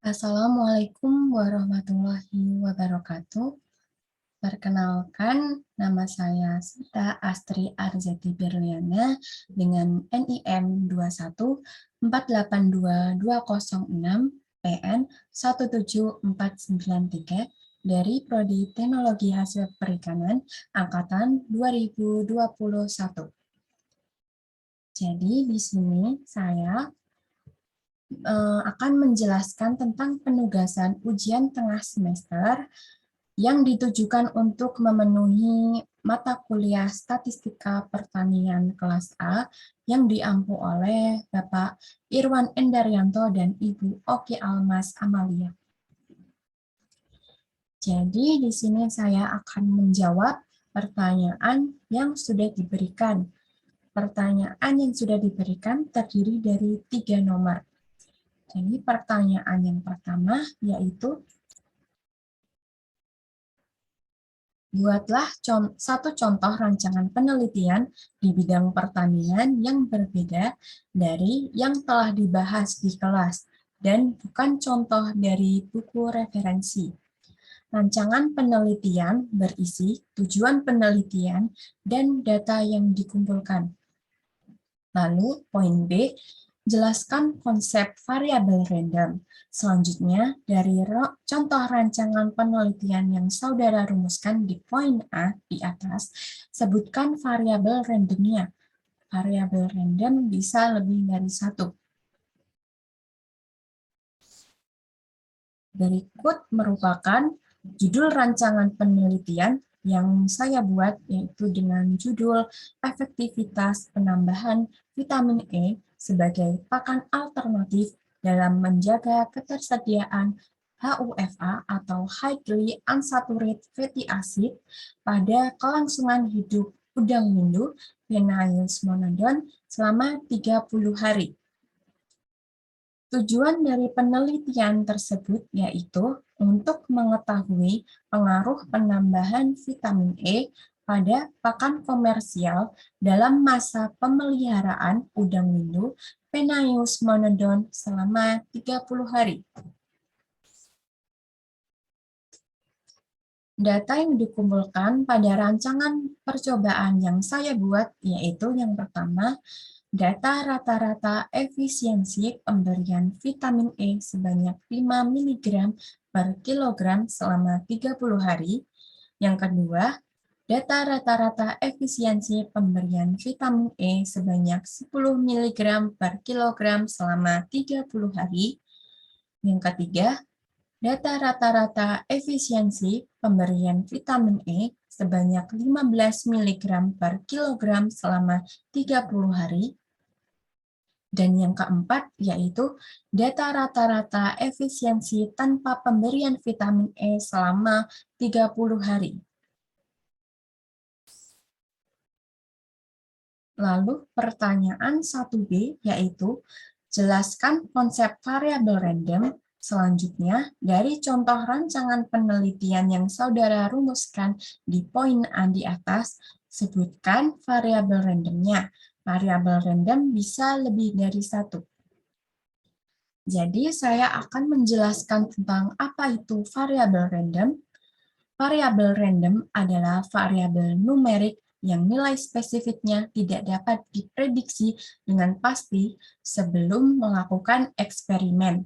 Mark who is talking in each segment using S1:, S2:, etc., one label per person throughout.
S1: Assalamualaikum warahmatullahi wabarakatuh. Perkenalkan, nama saya Sita Astri Arzeti Berliana dengan NIM 214822006 PN 17493 dari Prodi Teknologi Hasil Perikanan Angkatan 2021. Jadi di sini saya akan menjelaskan tentang penugasan ujian tengah semester yang ditujukan untuk memenuhi mata kuliah Statistika Pertanian kelas A yang diampu oleh Bapak Irwan Endaryanto dan Ibu Oki Almas Amalia. Jadi di sini saya akan menjawab pertanyaan yang sudah diberikan. Pertanyaan yang sudah diberikan terdiri dari 3 nomor. Jadi pertanyaan yang pertama yaitu buatlah satu contoh rancangan penelitian di bidang pertanian yang berbeda dari yang telah dibahas di kelas dan bukan contoh dari buku referensi. Rancangan penelitian berisi tujuan penelitian dan data yang dikumpulkan. Lalu poin B, jelaskan konsep variabel random. Selanjutnya, dari contoh rancangan penelitian yang saudara rumuskan di poin A di atas, sebutkan variabel randomnya. Variabel random bisa lebih dari 1. Berikut merupakan judul rancangan penelitian yang saya buat, yaitu dengan judul Efektivitas Penambahan Vitamin E sebagai Pakan Alternatif dalam Menjaga Ketersediaan HUFA atau Highly Unsaturated Fatty Acid pada kelangsungan hidup udang windu Penaeus monodon selama 30 hari. Tujuan dari penelitian tersebut yaitu untuk mengetahui pengaruh penambahan vitamin E pada pakan komersial dalam masa pemeliharaan udang windu Penaeus monodon selama 30 hari. Data yang dikumpulkan pada rancangan percobaan yang saya buat yaitu yang pertama, data rata-rata efisiensi pemberian vitamin E sebanyak 5 mg per kilogram selama 30 hari. Yang kedua, data rata-rata efisiensi pemberian vitamin E sebanyak 10 mg per kilogram selama 30 hari. Yang ketiga, data rata-rata efisiensi pemberian vitamin E sebanyak 15 mg per kilogram selama 30 hari. Dan yang keempat, yaitu data rata-rata efisiensi tanpa pemberian vitamin E selama 30 hari. Lalu pertanyaan 1B, yaitu jelaskan konsep variabel random. Selanjutnya, dari contoh rancangan penelitian yang saudara rumuskan di poin A di atas, sebutkan variabel randomnya. Variabel random bisa lebih dari 1. Jadi, saya akan menjelaskan tentang apa itu variabel random. Variabel random adalah variabel numerik yang nilai spesifiknya tidak dapat diprediksi dengan pasti sebelum melakukan eksperimen.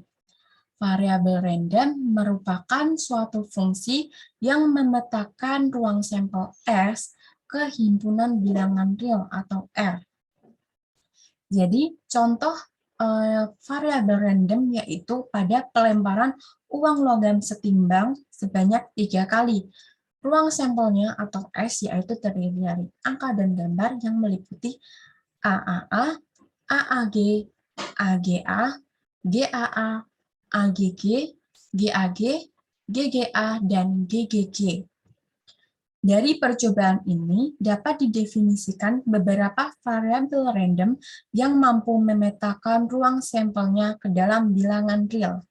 S1: Variabel random merupakan suatu fungsi yang memetakan ruang sampel S ke himpunan bilangan real atau R. Jadi, contoh variabel random yaitu pada pelemparan uang logam setimbang sebanyak 3 kali. Ruang sampelnya atau S yaitu terdiri dari angka dan gambar yang meliputi AAA, AAG, AGA, GAA, AGG, GAG, GGA, dan GGG. Dari percobaan ini dapat didefinisikan beberapa variabel random yang mampu memetakan ruang sampelnya ke dalam bilangan real.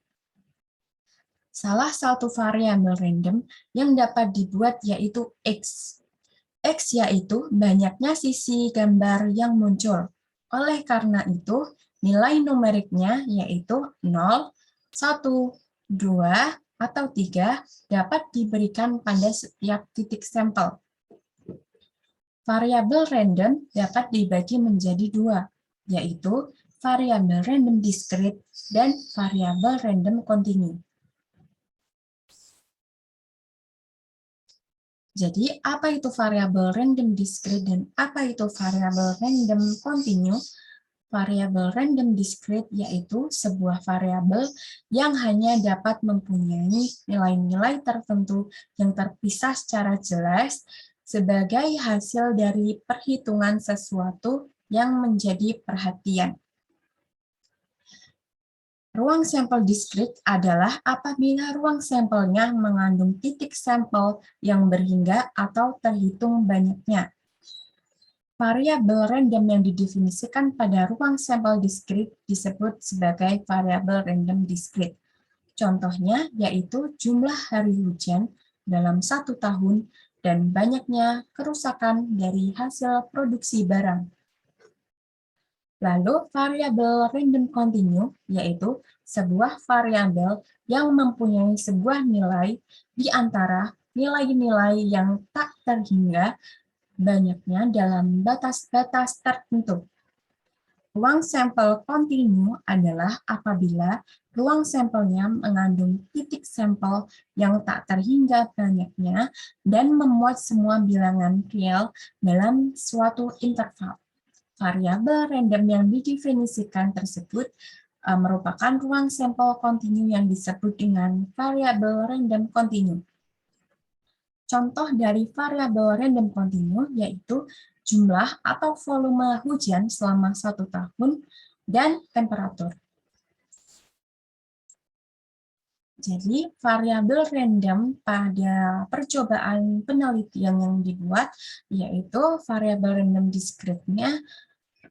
S1: Salah satu variabel random yang dapat dibuat yaitu X. X yaitu banyaknya sisi gambar yang muncul. Oleh karena itu, nilai numeriknya yaitu 0, 1, 2, atau 3 dapat diberikan pada setiap titik sampel. Variabel random dapat dibagi menjadi dua, yaitu variabel random discrete dan variabel random continue. Jadi, apa itu variabel random discrete dan apa itu variabel random continue? Variabel random discrete yaitu sebuah variabel yang hanya dapat mempunyai nilai-nilai tertentu yang terpisah secara jelas sebagai hasil dari perhitungan sesuatu yang menjadi perhatian. Ruang sampel diskrit adalah apabila ruang sampelnya mengandung titik sampel yang berhingga atau terhitung banyaknya. Variabel random yang didefinisikan pada ruang sampel diskrit disebut sebagai variabel random diskrit. Contohnya yaitu jumlah hari hujan dalam 1 tahun dan banyaknya kerusakan dari hasil produksi barang. Lalu variabel random continue yaitu sebuah variabel yang mempunyai sebuah nilai di antara nilai-nilai yang tak terhingga banyaknya dalam batas-batas tertentu. Ruang sampel kontinu adalah apabila ruang sampelnya mengandung titik sampel yang tak terhingga banyaknya dan memuat semua bilangan real dalam suatu interval. Variabel random yang didefinisikan tersebut merupakan ruang sampel kontinu yang disebut dengan variabel random kontinu. Contoh dari variabel random continue yaitu jumlah atau volume hujan selama 1 tahun dan temperatur. Jadi, variabel random pada percobaan penelitian yang dibuat yaitu variabel random discrete-nya.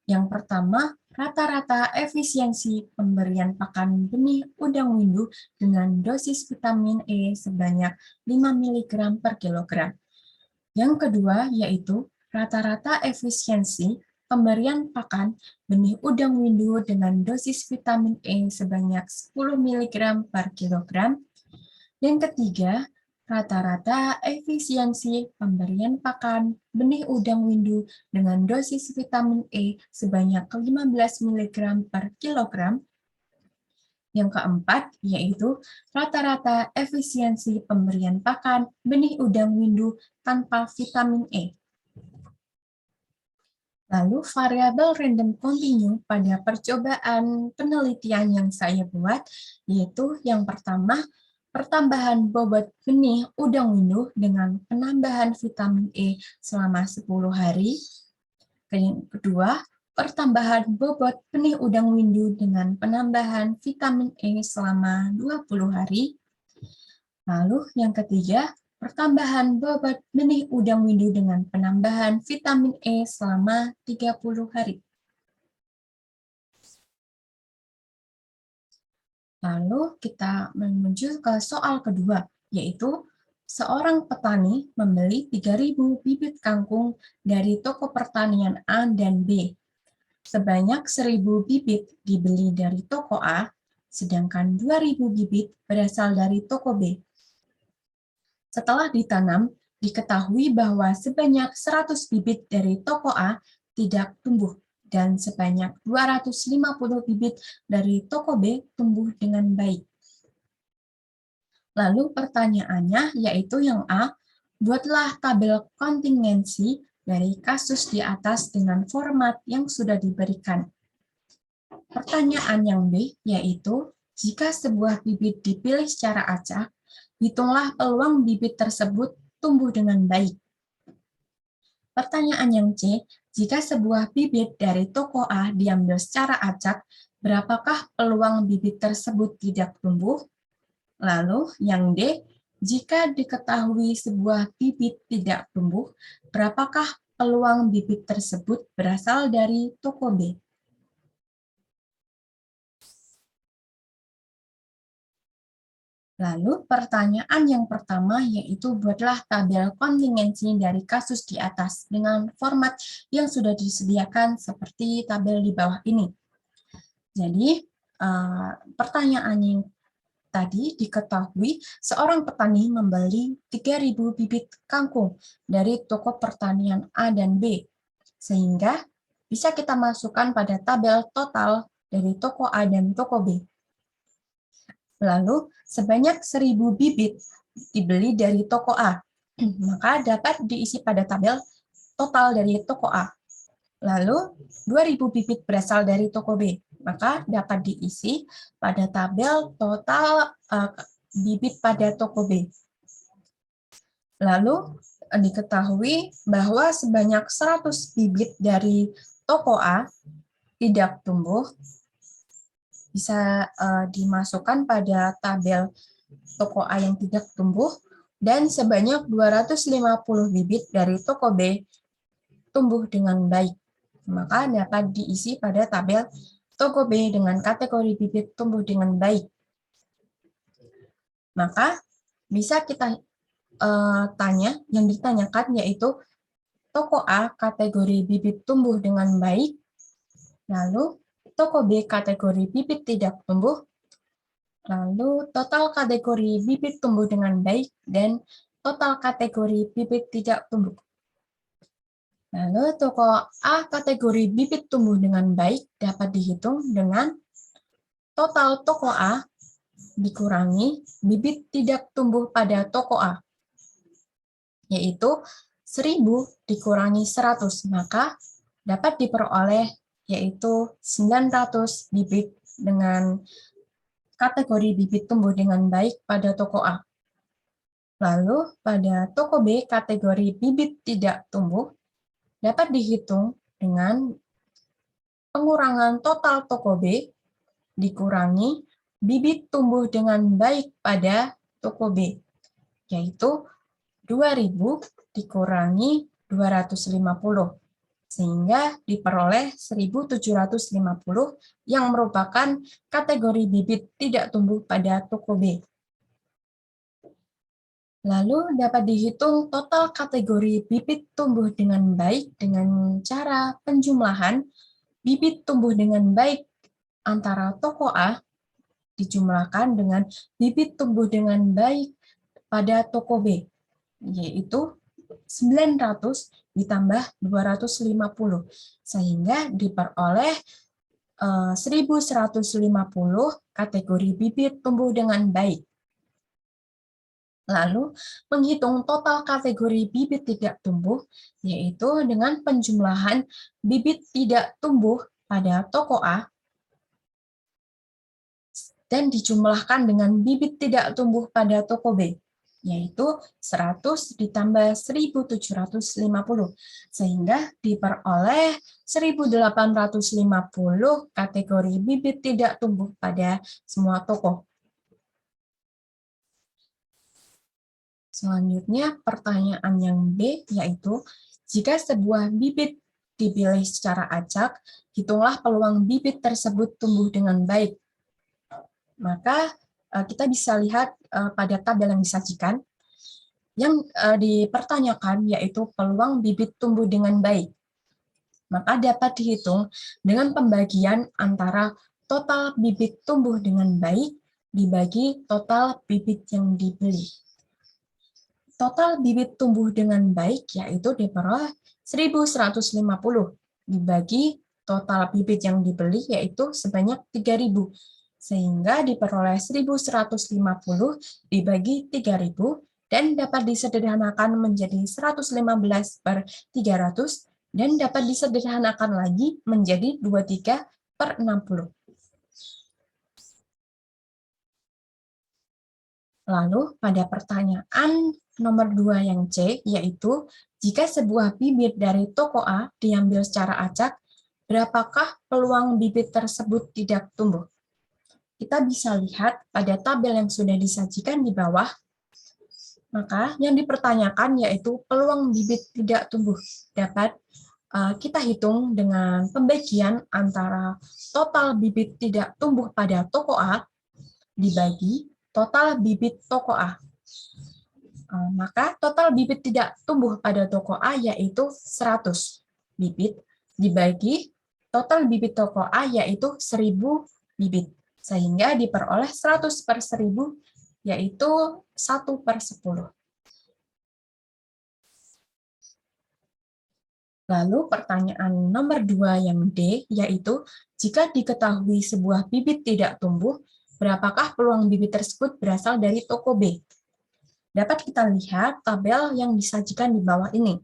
S1: Yang pertama, rata-rata efisiensi pemberian pakan benih udang windu dengan dosis vitamin E sebanyak 5 mg per kilogram. Yang kedua, yaitu rata-rata efisiensi pemberian pakan benih udang windu dengan dosis vitamin E sebanyak 10 mg per kilogram. Yang ketiga, rata-rata efisiensi pemberian pakan benih udang windu dengan dosis vitamin E sebanyak 15 mg per kilogram. Yang keempat, yaitu rata-rata efisiensi pemberian pakan benih udang windu tanpa vitamin E. Lalu variabel random continue pada percobaan penelitian yang saya buat, yaitu yang pertama, pertambahan bobot benih udang windu dengan penambahan vitamin E selama 10 hari. Yang kedua, pertambahan bobot benih udang windu dengan penambahan vitamin E selama 20 hari. Lalu yang ketiga, pertambahan bobot benih udang windu dengan penambahan vitamin E selama 30 hari. Lalu kita menuju ke soal kedua, yaitu seorang petani membeli 3.000 bibit kangkung dari toko pertanian A dan B. Sebanyak 1.000 bibit dibeli dari toko A, sedangkan 2.000 bibit berasal dari toko B. Setelah ditanam, diketahui bahwa sebanyak 100 bibit dari toko A tidak tumbuh dan sebanyak 250 bibit dari toko B tumbuh dengan baik. Lalu pertanyaannya yaitu yang A, buatlah tabel kontingensi dari kasus di atas dengan format yang sudah diberikan. Pertanyaan yang B yaitu, jika sebuah bibit dipilih secara acak, hitunglah peluang bibit tersebut tumbuh dengan baik. Pertanyaan yang C, jika sebuah bibit dari toko A diambil secara acak, berapakah peluang bibit tersebut tidak tumbuh? Lalu yang D, jika diketahui sebuah bibit tidak tumbuh, berapakah peluang bibit tersebut berasal dari toko B? Lalu pertanyaan yang pertama yaitu buatlah tabel kontingensi dari kasus di atas dengan format yang sudah disediakan seperti tabel di bawah ini. Jadi pertanyaan yang Tadi diketahui seorang petani membeli 3.000 bibit kangkung dari toko pertanian A dan B, sehingga bisa kita masukkan pada tabel total dari toko A dan toko B. Lalu, sebanyak 1.000 bibit dibeli dari toko A, maka dapat diisi pada tabel total dari toko A. Lalu, 2.000 bibit berasal dari toko B, maka dapat diisi pada tabel total bibit pada toko B. Lalu, diketahui bahwa sebanyak 100 bibit dari toko A tidak tumbuh, bisa dimasukkan pada tabel toko A yang tidak tumbuh, dan sebanyak 250 bibit dari toko B tumbuh dengan baik. Maka dapat diisi pada tabel toko B dengan kategori bibit tumbuh dengan baik. Maka bisa kita tanya, yang ditanyakan yaitu toko A kategori bibit tumbuh dengan baik, lalu toko B kategori bibit tidak tumbuh, lalu total kategori bibit tumbuh dengan baik, dan total kategori bibit tidak tumbuh. Lalu toko A kategori bibit tumbuh dengan baik dapat dihitung dengan total toko A dikurangi bibit tidak tumbuh pada toko A, yaitu 1.000 dikurangi 100, maka dapat diperoleh yaitu 900 bibit dengan kategori bibit tumbuh dengan baik pada toko A. Lalu pada toko B kategori bibit tidak tumbuh dapat dihitung dengan pengurangan total toko B dikurangi bibit tumbuh dengan baik pada toko B, yaitu 2.000 dikurangi 250, sehingga diperoleh 1.750 yang merupakan kategori bibit tidak tumbuh pada toko B. Lalu dapat dihitung total kategori bibit tumbuh dengan baik dengan cara penjumlahan bibit tumbuh dengan baik antara toko A dijumlahkan dengan bibit tumbuh dengan baik pada toko B, yaitu 900 ditambah 250, sehingga diperoleh 1.150 kategori bibit tumbuh dengan baik. Lalu, menghitung total kategori bibit tidak tumbuh, yaitu dengan penjumlahan bibit tidak tumbuh pada toko A, dan dijumlahkan dengan bibit tidak tumbuh pada toko B, yaitu 100 ditambah 1.750, sehingga diperoleh 1.850 kategori bibit tidak tumbuh pada semua toko. Selanjutnya, pertanyaan yang B, yaitu, jika sebuah bibit dipilih secara acak, hitunglah peluang bibit tersebut tumbuh dengan baik. Maka kita bisa lihat pada tabel yang disajikan, yang dipertanyakan yaitu peluang bibit tumbuh dengan baik. Maka dapat dihitung dengan pembagian antara total bibit tumbuh dengan baik dibagi total bibit yang dibeli. Total bibit tumbuh dengan baik yaitu diperoleh 1.150 dibagi total bibit yang dibeli yaitu sebanyak 3.000, sehingga diperoleh 1.150 dibagi 3.000 dan dapat disederhanakan menjadi 115/300 dan dapat disederhanakan lagi menjadi 23/60. Lalu pada pertanyaan nomor 2 yang C, yaitu jika sebuah bibit dari toko A diambil secara acak, berapakah peluang bibit tersebut tidak tumbuh? Kita bisa lihat pada tabel yang sudah disajikan di bawah, maka yang dipertanyakan yaitu peluang bibit tidak tumbuh. Dapat kita hitung dengan pembagian antara total bibit tidak tumbuh pada toko A dibagi total bibit toko A. Maka total bibit tidak tumbuh pada toko A yaitu 100 bibit dibagi total bibit toko A yaitu 1.000 bibit. sehingga diperoleh 100/1000, yaitu 1/10. Lalu pertanyaan nomor 2 yang D, yaitu jika diketahui sebuah bibit tidak tumbuh, berapakah peluang bibit tersebut berasal dari toko B? Dapat kita lihat tabel yang disajikan di bawah ini.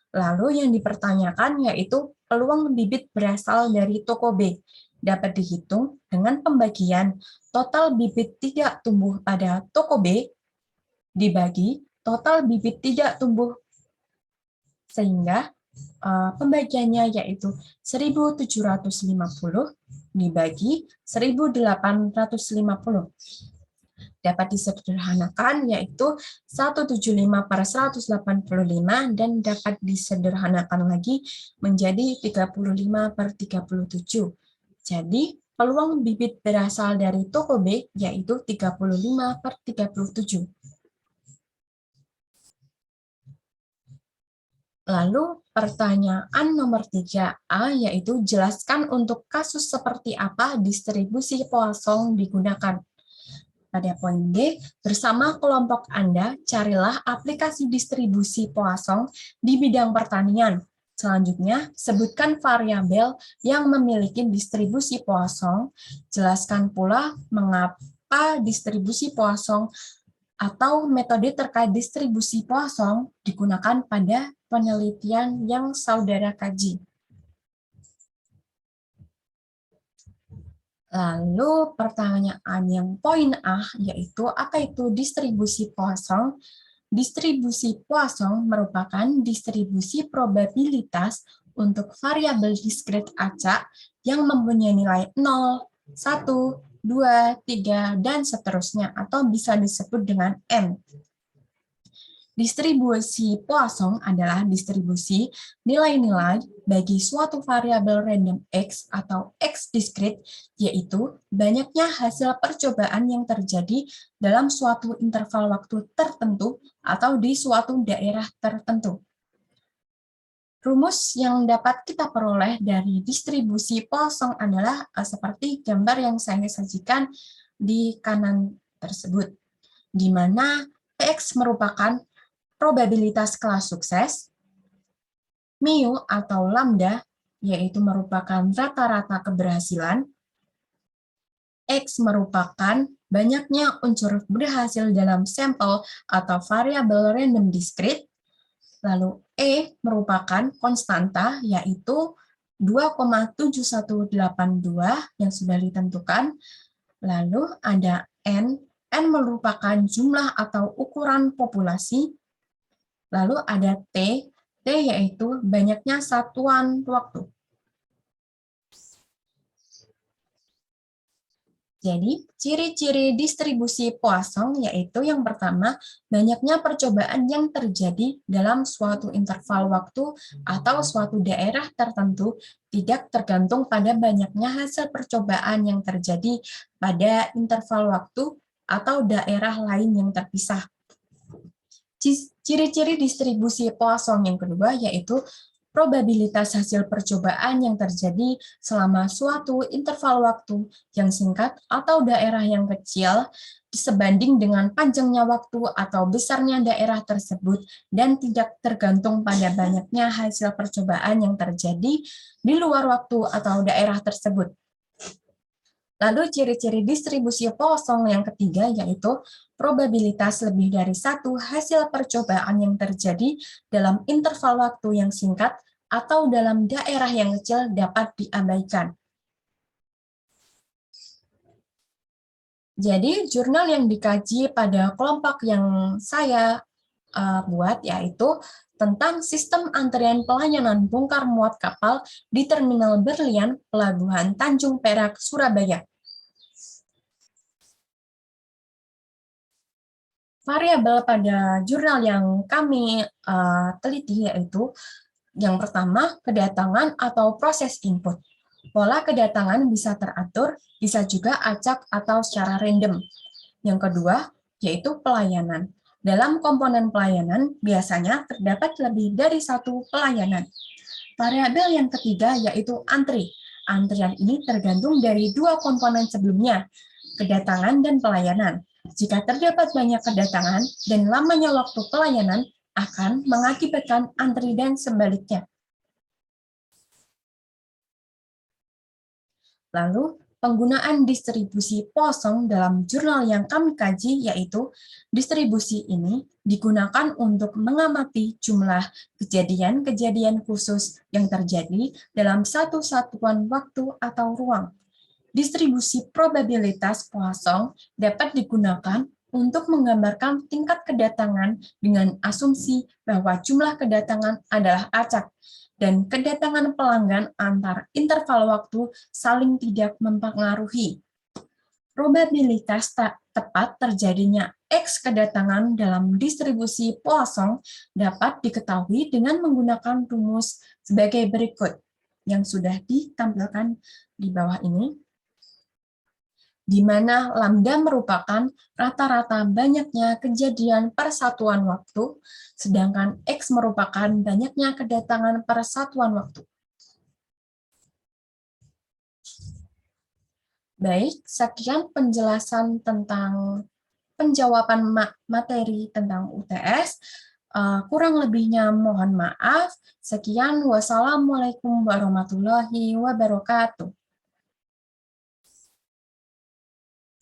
S1: Lalu yang dipertanyakan yaitu peluang bibit berasal dari toko B. Dapat dihitung dengan pembagian total bibit tidak tumbuh pada toko B dibagi total bibit tidak tumbuh, sehingga pembagiannya yaitu 1.750 dibagi 1.850. Dapat disederhanakan yaitu 175/185 dan dapat disederhanakan lagi menjadi 35/37. Jadi peluang bibit berasal dari toko B yaitu 35/37. Lalu pertanyaan nomor 3A yaitu jelaskan untuk kasus seperti apa distribusi Poisson digunakan. Pada poin D, bersama kelompok Anda, carilah aplikasi distribusi Poisson di bidang pertanian. Selanjutnya, sebutkan variabel yang memiliki distribusi Poisson. Jelaskan pula mengapa distribusi Poisson atau metode terkait distribusi Poisson digunakan pada penelitian yang saudara kaji. Lalu pertanyaan yang poin A, yaitu apa itu distribusi Poisson? Distribusi Poisson merupakan distribusi probabilitas untuk variabel diskrit acak yang mempunyai nilai 0, 1, 2, 3, dan seterusnya, atau bisa disebut dengan N. Distribusi Poisson adalah distribusi nilai-nilai bagi suatu variabel random X atau X diskrit, yaitu banyaknya hasil percobaan yang terjadi dalam suatu interval waktu tertentu atau di suatu daerah tertentu. Rumus yang dapat kita peroleh dari distribusi Poisson adalah seperti gambar yang saya sajikan di kanan tersebut, di mana Px merupakan probabilitas kelas sukses, mu atau lambda, yaitu merupakan rata-rata keberhasilan, X merupakan banyaknya unsur berhasil dalam sampel atau variabel random diskrit, lalu E merupakan konstanta, yaitu 2,7182 yang sudah ditentukan, lalu ada N merupakan jumlah atau ukuran populasi, lalu ada T yaitu banyaknya satuan waktu. Jadi, ciri-ciri distribusi Poisson yaitu yang pertama, banyaknya percobaan yang terjadi dalam suatu interval waktu atau suatu daerah tertentu tidak tergantung pada banyaknya hasil percobaan yang terjadi pada interval waktu atau daerah lain yang terpisah. Ciri-ciri distribusi Poisson yang kedua yaitu probabilitas hasil percobaan yang terjadi selama suatu interval waktu yang singkat atau daerah yang kecil sebanding dengan panjangnya waktu atau besarnya daerah tersebut dan tidak tergantung pada banyaknya hasil percobaan yang terjadi di luar waktu atau daerah tersebut. Lalu ciri-ciri distribusi Poisson yang ketiga yaitu probabilitas lebih dari satu hasil percobaan yang terjadi dalam interval waktu yang singkat atau dalam daerah yang kecil dapat diabaikan. Jadi jurnal yang dikaji pada kelompok yang saya buat yaitu tentang sistem antrian pelayanan bongkar muat kapal di Terminal Berlian, Pelabuhan Tanjung Perak, Surabaya. Variabel pada jurnal yang kami teliti yaitu yang pertama, kedatangan atau proses input. Pola kedatangan bisa teratur, bisa juga acak atau secara random. Yang kedua, yaitu pelayanan. Dalam komponen pelayanan, biasanya terdapat lebih dari satu pelayanan. Variabel yang ketiga yaitu antri. Antrian ini tergantung dari dua komponen sebelumnya, kedatangan dan pelayanan. Jika terdapat banyak kedatangan dan lamanya waktu pelayanan akan mengakibatkan antri dan sebaliknya. Lalu, penggunaan distribusi Poisson dalam jurnal yang kami kaji yaitu distribusi ini digunakan untuk mengamati jumlah kejadian-kejadian khusus yang terjadi dalam satu satuan waktu atau ruang. Distribusi probabilitas Poisson dapat digunakan untuk menggambarkan tingkat kedatangan dengan asumsi bahwa jumlah kedatangan adalah acak dan kedatangan pelanggan antar interval waktu saling tidak mempengaruhi. Probabilitas tepat terjadinya X kedatangan dalam distribusi Poisson dapat diketahui dengan menggunakan rumus sebagai berikut yang sudah ditampilkan di bawah ini, di mana lambda merupakan rata-rata banyaknya kejadian per satuan waktu, sedangkan X merupakan banyaknya kedatangan per satuan waktu. Baik, sekian penjelasan tentang penjawaban materi tentang UTS. Kurang lebihnya mohon maaf. Sekian, wassalamualaikum warahmatullahi wabarakatuh.